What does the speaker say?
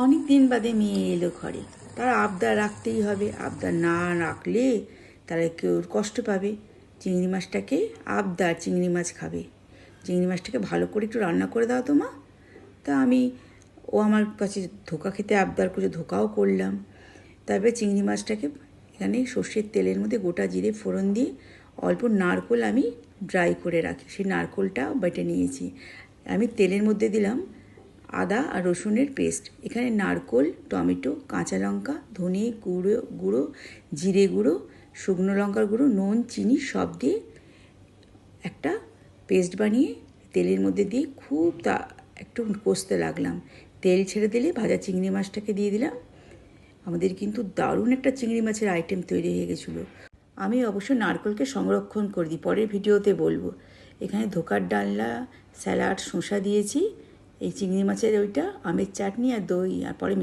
অনেক দিন বাদে মেয়ে এলো ঘরে, তার আবদার রাখতেই হবে। আবদার না রাখলে তারা কেউ কষ্ট পাবে। চিংড়ি মাছটাকে আবদার চিংড়ি মাছ খাবে, চিংড়ি মাছটাকে ভালো করে একটু রান্না করে দাও তো মা। তা ও আমার কাছে ধোকা খেতে আবদার করে, ধোকাও করলাম। তারপরে চিংড়ি মাছটাকে এখানে সর্ষের তেলের মধ্যে গোটা জিরে ফোড়ন দিয়ে অল্প নারকোল আমি ড্রাই করে রাখি, সেই নারকোলটা বেটে নিয়েছি। আমি তেলের মধ্যে দিলাম আদা আর রসুনের পেস্ট, এখানে নারকোল, টমেটো, কাঁচা লঙ্কা, ধনে গুঁড়ো, জিরে গুঁড়ো, শুকনো লঙ্কার গুঁড়ো, নুন, চিনি সব দিয়ে একটা পেস্ট বানিয়ে তেলের মধ্যে দিয়ে খুব একটু কষতে লাগলাম। তেল ছেড়ে দিলে ভাজা চিংড়ি মাছটাকে দিয়ে দিলাম। আমাদের কিন্তু দারুণ একটা চিংড়ি মাছের আইটেম তৈরি হয়ে গেছিলো। আমি অবশ্য নারকেলকে সংরক্ষণ করে দিই, পরের ভিডিওতে বলবো। এখানে ধোকার ডালনা, স্যালাড, শসা দিয়েছি, এই চিংড়ি মাছের ওইটা, আমের চাটনি আর দই, আর পরে